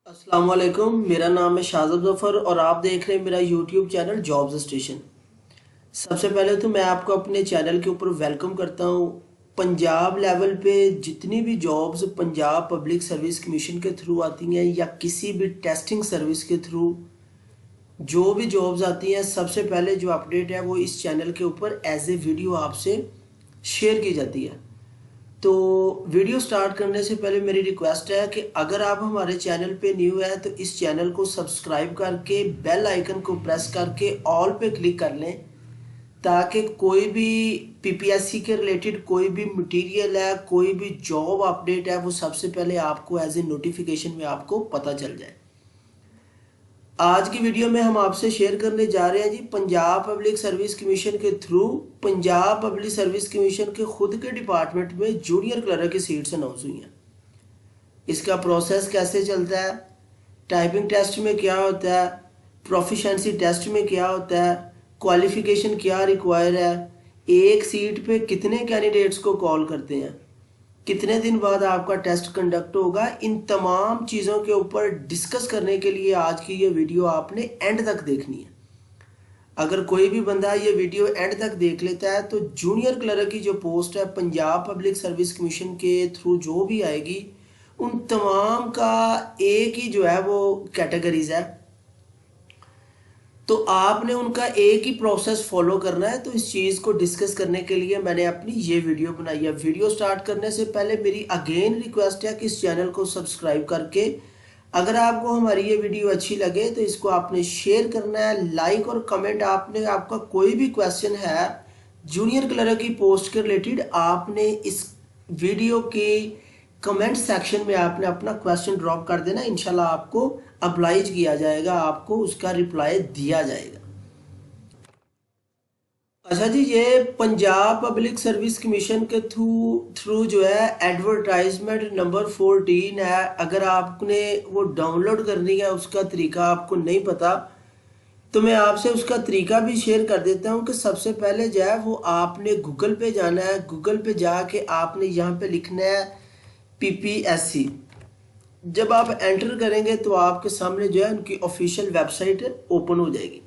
अस्सलाम वालेकुम। मेरा नाम है शाहज़ब ज़फ़र और आप देख रहे हैं मेरा यूट्यूब चैनल जॉब्स स्टेशन। सबसे पहले तो मैं आपको अपने चैनल के ऊपर वेलकम करता हूँ। पंजाब लेवल पे जितनी भी jobs Punjab public service commission के थ्रू आती हैं या किसी भी टेस्टिंग सर्विस के थ्रू जो भी जॉब्स आती हैं, सबसे पहले जो अपडेट है वो इस चैनल के ऊपर एज ए वीडियो आपसे शेयर की जाती है। तो वीडियो स्टार्ट करने से पहले मेरी रिक्वेस्ट है कि अगर आप हमारे चैनल पे न्यू है तो इस चैनल को सब्सक्राइब करके बेल आइकन को प्रेस करके ऑल पे क्लिक कर लें, ताकि कोई भी पीपीएससी के रिलेटेड कोई भी मटेरियल है, कोई भी जॉब अपडेट है, वो सबसे पहले आपको एज ए नोटिफिकेशन में आपको पता चल जाए। आज की वीडियो में हम आपसे शेयर करने जा रहे हैं जी, पंजाब पब्लिक सर्विस कमीशन के through Punjab public service commission के खुद के डिपार्टमेंट में जूनियर क्लर्क की सीट्स अनाउंस हुई हैं। इसका प्रोसेस कैसे चलता है, टाइपिंग टेस्ट में क्या होता है, प्रोफिशेंसी टेस्ट में क्या होता है, क्वालिफिकेशन क्या रिक्वायर है, एक सीट पे कितने कैंडिडेट्स को कॉल करते हैं, कितने दिन बाद आपका टेस्ट कंडक्ट होगा, इन तमाम चीज़ों के ऊपर डिस्कस करने के लिए आज की ये वीडियो आपने एंड तक देखनी है। अगर कोई भी बंदा ये वीडियो एंड तक देख लेता है तो जूनियर क्लर्क की जो पोस्ट है पंजाब पब्लिक सर्विस कमीशन के थ्रू जो भी आएगी, उन तमाम का एक ही जो है वो कैटेगरीज है, तो आपने उनका एक ही प्रोसेस फॉलो करना है। तो इस चीज़ को डिस्कस करने के लिए मैंने अपनी ये वीडियो बनाई है। वीडियो स्टार्ट करने से पहले मेरी अगेन रिक्वेस्ट है कि इस चैनल को सब्सक्राइब करके, अगर आपको हमारी ये वीडियो अच्छी लगे तो इसको आपने शेयर करना है, लाइक और कमेंट। आपका कोई भी क्वेश्चन है जूनियर क्लर्क की पोस्ट के रिलेटेड, आपने इस वीडियो की कमेंट सेक्शन में आपने अपना क्वेश्चन ड्रॉप कर देना। इंशाल्लाह आपको अप्लाइज किया जाएगा, आपको उसका रिप्लाई दिया जाएगा। अच्छा जी, ये पंजाब पब्लिक सर्विस कमीशन के थ्रू जो है एडवर्टाइजमेंट नंबर 14 है। अगर आपने वो डाउनलोड करनी है, उसका तरीका आपको नहीं पता, तो मैं आपसे उसका तरीका भी शेयर कर देता हूँ कि सबसे पहले जो है वो आपने गूगल पे जाना है। गूगल पे जाके आपने यहाँ पे लिखना है पीपीएससी। जब आप एंटर करेंगे तो आपके सामने जो है उनकी ऑफिशियल वेबसाइट ओपन हो जाएगी।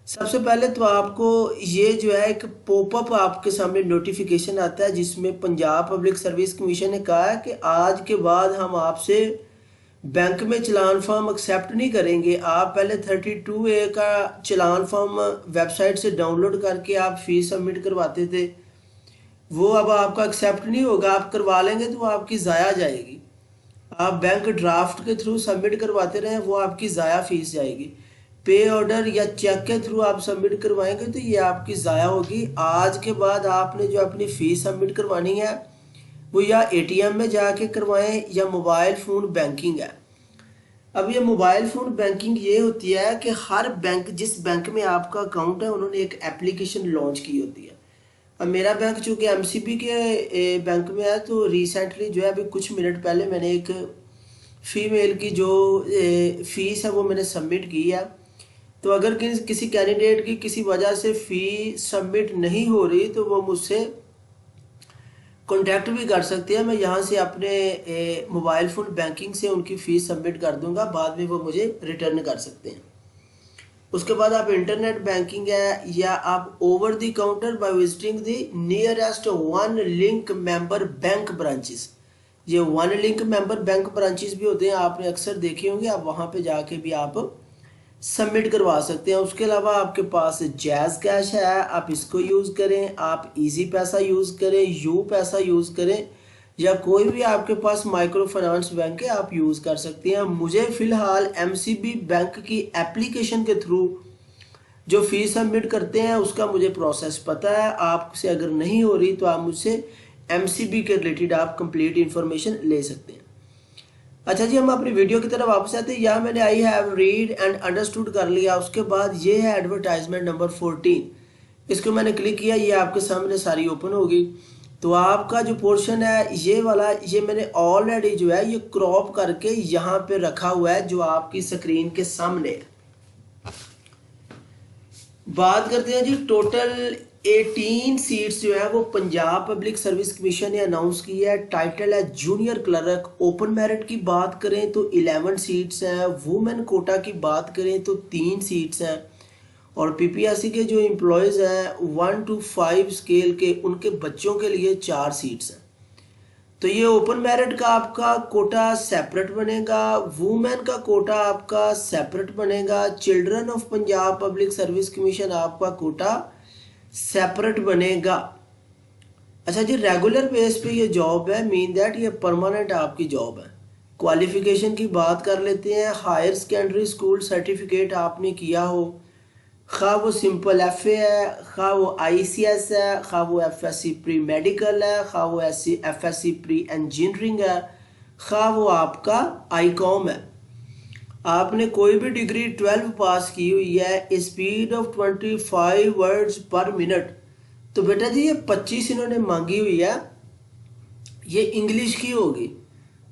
सबसे पहले तो आपको ये जो है एक पॉपअप आपके सामने नोटिफिकेशन आता है, जिसमें पंजाब पब्लिक सर्विस कमीशन ने कहा है कि आज के बाद हम आपसे बैंक में चलान फॉर्म एक्सेप्ट नहीं करेंगे। आप पहले 32A का चलान फॉर्म वेबसाइट से डाउनलोड करके आप फीस सबमिट करवाते थे, वो अब आपका एक्सेप्ट नहीं होगा। आप करवा लेंगे तो वो आपकी ज़ाया जाएगी। आप बैंक ड्राफ्ट के थ्रू सबमिट करवाते रहें, वो आपकी ज़ाया फीस जाएगी। पे ऑर्डर या चेक के थ्रू आप सबमिट करवाएंगे तो ये आपकी ज़ाया होगी। आज के बाद आपने जो अपनी फ़ीस सबमिट करवानी है वो या एटीएम में जाके करवाएं या मोबाइल फ़ोन बैंकिंग है। अब ये मोबाइल फ़ोन बैंकिंग ये होती है कि हर बैंक, जिस बैंक में आपका अकाउंट है, उन्होंने एक एप्लीकेशन लॉन्च की होती है। अब मेरा बैंक चूँकि एमसीबी के बैंक में है, तो रिसेंटली जो है अभी कुछ मिनट पहले मैंने एक फ़ीमेल की जो फ़ीस है वो मैंने सबमिट की है। तो अगर किसी कैंडिडेट की किसी वजह से फ़ी सबमिट नहीं हो रही तो वो मुझसे कॉन्टैक्ट भी कर सकते हैं। मैं यहाँ से अपने मोबाइल फ़ोन बैंकिंग से उनकी फ़ीस सबमिट कर दूँगा, बाद में वो मुझे रिटर्न कर सकते हैं। उसके बाद आप इंटरनेट बैंकिंग है या आप over the counter by visiting the nearest one link member bank branches. ये one link member bank branches भी होते हैं, आपने अक्सर देखे होंगे। आप वहाँ पे जाके भी आप सबमिट करवा सकते हैं। उसके अलावा आपके पास जैज़ कैश है, आप इसको यूज़ करें, आप इजी पैसा यूज़ करें, यू पैसा यूज़ करें, या कोई भी आपके पास माइक्रो फाइनेंस बैंक है आप यूज़ कर सकते हैं। मुझे फ़िलहाल एमसीबी बैंक की एप्लीकेशन के थ्रू जो फीस सबमिट करते हैं उसका मुझे प्रोसेस पता है। आपसे अगर नहीं हो रही तो आप मुझसे एमसीबी के रिलेटेड आप कंप्लीट इन्फॉर्मेशन ले सकते हैं। अच्छा जी, हम अपनी वीडियो की तरफ वापस आते हैं। यहाँ मैंने I have read and understood कर लिया। उसके बाद ये है एडवर्टाइजमेंट नंबर 14, इसको मैंने क्लिक किया, ये आपके सामने सारी ओपन होगी। तो आपका जो पोर्शन है ये वाला, ये मैंने ऑलरेडी जो है ये क्रॉप करके यहाँ पे रखा हुआ है, जो आपकी स्क्रीन के सामने है। बात करते हैं जी टोटल 18 सीट्स जो है वो पंजाब पब्लिक सर्विस कमीशन ने अनाउंस की है। टाइटल है जूनियर क्लर्क। ओपन मेरिट की बात करें तो 11 सीट्स हैं। वुमेन कोटा की बात करें तो 3 सीट्स हैं। और पीपीएससी के जो एम्प्लॉयज़ हैं 1 to 5 स्केल के, उनके बच्चों के लिए 4 सीट्स हैं। तो ये ओपन मेरिट का आपका कोटा सेपरेट बनेगा, वुमेन का कोटा आपका सेपरेट बनेगा, children of Punjab public service commission आपका कोटा सेपरेट बनेगा। अच्छा जी, रेगुलर बेस पे ये जॉब है, मीन दैट ये परमानेंट आपकी जॉब है। क्वालिफिकेशन की बात कर लेते हैं। हायर सेकेंडरी स्कूल सर्टिफिकेट आपने किया हो, खा वो सिंपल एफए है, खा वो आईसीएस है, खा वो एफएससी प्री मेडिकल है, खा वो एफएससी प्री इंजीनियरिंग है, खा वो आपका आईकॉम है। आपने कोई भी डिग्री 12 पास की हुई है, स्पीड ऑफ 25 वर्ड्स पर मिनट। तो बेटा जी ये 25 इन्होंने मांगी हुई है, ये इंग्लिश की होगी,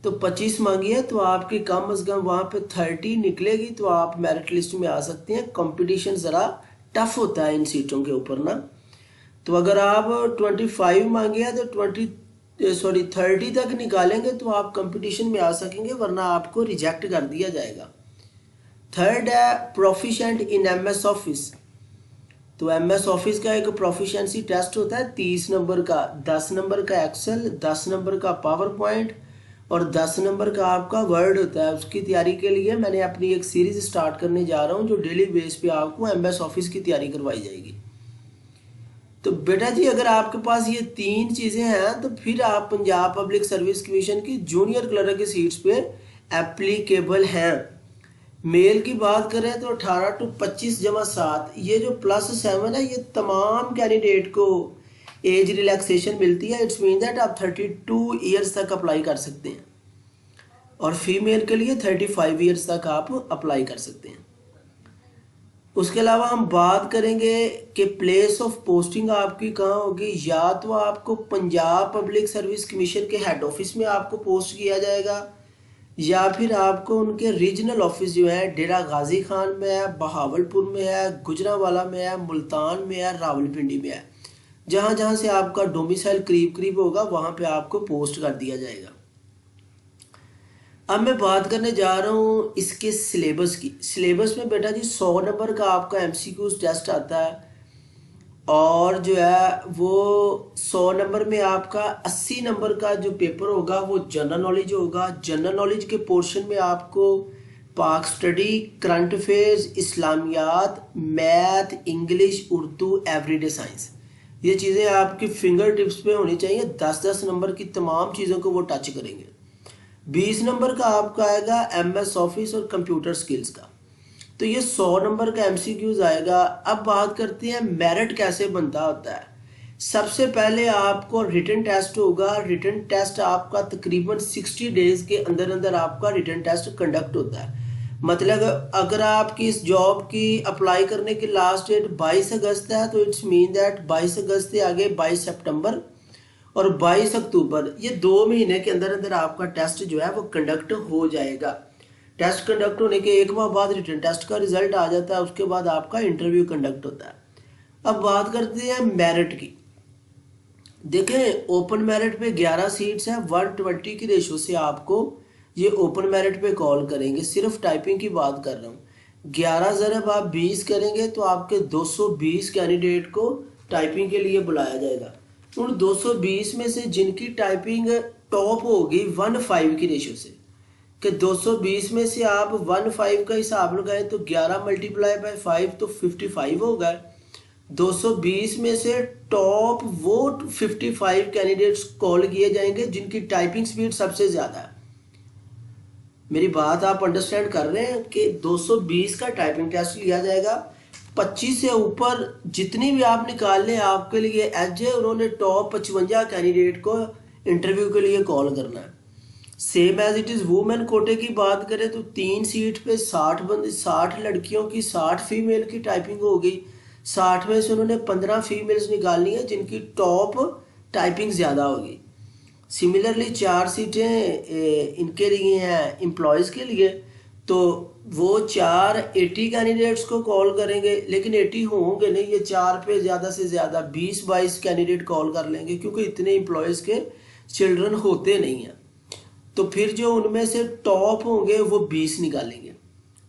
तो 25 मांगी है, तो आपकी कम अज कम वहाँ पे 30 निकलेगी, तो आप मेरिट लिस्ट में आ सकते हैं। कंपटीशन ज़रा टफ होता है इन सीटों के ऊपर ना। तो अगर आप 25 मांगे हैं तो 30 तक निकालेंगे तो आप कंपटीशन में आ सकेंगे, वरना आपको रिजेक्ट कर दिया जाएगा। थर्ड है प्रोफिशिएंट इन एमएस ऑफिस। तो एमएस ऑफिस का एक प्रोफिशिएंसी टेस्ट होता है 30 नंबर का, 10 नंबर का एक्सेल, 10 नंबर का पावर पॉइंट और 10 नंबर का आपका वर्ड होता है। उसकी तैयारी के लिए मैंने अपनी एक सीरीज स्टार्ट करने जा रहा हूँ जो डेली बेस पे आपको एमएस ऑफिस की तैयारी करवाई जाएगी। तो बेटा जी अगर आपके पास ये 3 चीज़ें हैं तो फिर आप पंजाब पब्लिक सर्विस कमीशन की जूनियर क्लर्क की सीट्स पे एप्लीकेबल हैं। मेल की बात करें तो 18 to 25 जमा 7, ये जो +7 है ये तमाम कैंडिडेट को एज रिलैक्सेशन मिलती है। इट्स मीन दैट आप 32 ईयर्स तक अप्लाई कर सकते हैं और फीमेल के लिए 35 ईयर्स तक आप अप्लाई कर सकते हैं। उसके अलावा हम बात करेंगे कि प्लेस ऑफ पोस्टिंग आपकी कहाँ होगी। या तो आपको पंजाब पब्लिक सर्विस कमीशन के हेड ऑफिस में आपको पोस्ट किया जाएगा, या फिर आपको उनके रीजनल ऑफिस जो है डेरा गाजी खान में है, बहावलपुर में है, गुजरांवाला में है, मुल्तान में है, रावलपिंडी में है। जहाँ जहाँ से आपका डोमिसाइल करीब करीब होगा वहाँ पे आपको पोस्ट कर दिया जाएगा। अब मैं बात करने जा रहा हूँ इसके सिलेबस की। सिलेबस में बेटा जी 100 नंबर का आपका एमसीक्यूज टेस्ट आता है, और जो है वो 100 नंबर में आपका 80 नंबर का जो पेपर होगा वो जनरल नॉलेज होगा। जनरल नॉलेज के पोर्शन में आपको पाक स्टडी, करंट अफेयर्स, इस्लामियात, math, English, Urdu, everyday science, ये चीज़ें आपकी फिंगर टिप्स पे होनी चाहिए। 10-10 नंबर की तमाम चीज़ों को वो टच करेंगे। 20 नंबर का आपका आएगा एमएस ऑफिस और कंप्यूटर स्किल्स का। तो ये 100 नंबर का एमसीक्यूज आएगा। अब बात करते हैं मेरिट कैसे बनता होता है। सबसे पहले आपको रिटन टेस्ट होगा। रिटन टेस्ट आपका तकरीबन 60 डेज के अंदर अंदर आपका रिटन टेस्ट कंडक्ट होता है। मतलब अगर आपकी इस जॉब की अप्लाई करने की लास्ट डेट 22 अगस्त है तो इट्स मीन दैट 22 अगस्त से आगे 22 सितंबर और 22 अक्टूबर, ये 2 महीने के अंदर अंदर आपका टेस्ट जो है वो कंडक्ट हो जाएगा। टेस्ट कंडक्ट होने के 1 माह बाद रिटन टेस्ट का रिजल्ट आ जाता है, उसके बाद आपका इंटरव्यू कंडक्ट होता है। अब बात करते हैं मेरिट की। देखें ओपन मेरिट पे 11 सीट्स हैं, 120 की रेशो से आपको ये ओपन मेरिट पे कॉल करेंगे। सिर्फ टाइपिंग की बात कर रहा हूँ। 11 ज़रब आप 20 करेंगे तो आपके 220 कैंडिडेट को टाइपिंग के लिए बुलाया जाएगा। उन 220 में से जिनकी टाइपिंग टॉप होगी 1:5 की रेशो से, कि 220 में से आप 1:5 का हिसाब लगाएं तो 11 × 5 तो 55 होगा। 220 में से टॉप वो 55 कैंडिडेट्स कॉल किए जाएंगे जिनकी टाइपिंग स्पीड सबसे ज़्यादा है। मेरी बात आप अंडरस्टैंड कर रहे हैं कि 220 का टाइपिंग टेस्ट लिया जाएगा। 25 से ऊपर जितनी भी आप निकाल लें आपके लिए एज है। उन्होंने टॉप 55 कैंडिडेट को इंटरव्यू के लिए कॉल करना है। Same as it is women कोटे की बात करें तो 3 सीट पे 60 लड़कियों की 60 फीमेल की टाइपिंग होगी। 60 में से उन्होंने 15 फीमेल्स निकालनी है जिनकी टॉप टाइपिंग ज़्यादा होगी। सिमिलरली 4 सीटें इनके लिए हैं एम्प्लॉयज़ के लिए, तो वो 4 80 कैंडिडेट्स को कॉल करेंगे, लेकिन 80 होंगे नहीं, ये 4 पे ज़्यादा से ज़्यादा 20-22 कैंडिडेट कॉल कर लेंगे, क्योंकि इतने एम्प्लॉयज़ के चिल्ड्रन होते नहीं हैं। तो फिर जो उनमें से टॉप होंगे वो 20 निकालेंगे।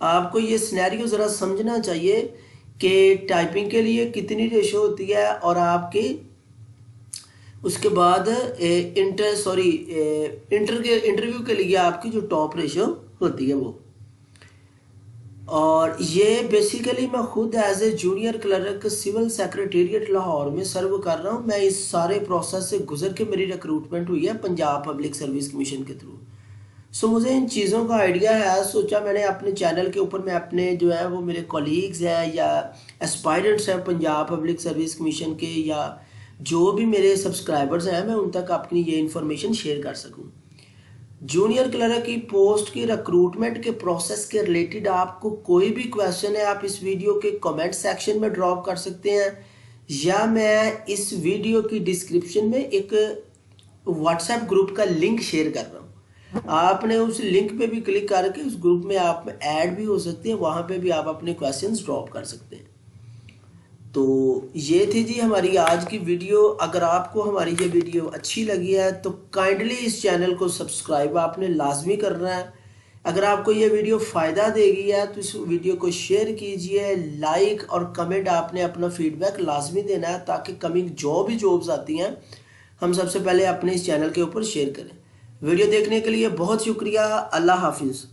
आपको ये सिनेरियो ज़रा समझना चाहिए कि टाइपिंग के लिए कितनी रेशो होती है, और आपकी उसके बाद इंटरव्यू के लिए आपकी जो टॉप रेशो होती है वो। और ये बेसिकली मैं खुद as a junior clerk civil secretariat Lahore में सर्व कर रहा हूँ। मैं इस सारे प्रोसेस से गुजर के मेरी रिक्रूटमेंट हुई है पंजाब पब्लिक सर्विस कमीशन के थ्रू। सो मुझे इन चीज़ों का आइडिया है। सोचा मैंने अपने चैनल के ऊपर मैं अपने जो है वो मेरे कॉलीग्स हैं या एस्पायरेंट्स हैं पंजाब पब्लिक सर्विस कमीशन के, या जो भी मेरे सब्सक्राइबर्स हैं, मैं उन तक अपनी ये इन्फॉर्मेशन शेयर कर सकूं। जूनियर क्लर्क की पोस्ट की रिक्रूटमेंट के प्रोसेस के रिलेटेड आपको कोई भी क्वेश्चन है, आप इस वीडियो के कमेंट सेक्शन में ड्रॉप कर सकते हैं, या मैं इस वीडियो की डिस्क्रिप्शन में एक व्हाट्सएप ग्रुप का लिंक शेयर कर रहा हूँ। आपने उस लिंक पे भी क्लिक करके उस ग्रुप में आप ऐड भी हो सकते हैं, वहाँ पे भी आप अपने क्वेश्चंस ड्रॉप कर सकते हैं। तो ये थी जी हमारी आज की वीडियो। अगर आपको हमारी ये वीडियो अच्छी लगी है तो काइंडली इस चैनल को सब्सक्राइब आपने लाजमी करना है। अगर आपको ये वीडियो फ़ायदा देगी है तो इस वीडियो को शेयर कीजिए, लाइक और कमेंट आपने अपना फीडबैक लाजमी देना है, ताकि कमिंग जो भी जॉब्स आती हैं हम सबसे पहले अपने इस चैनल के ऊपर शेयर करें। वीडियो देखने के लिए बहुत शुक्रिया। अल्लाह हाफिज़।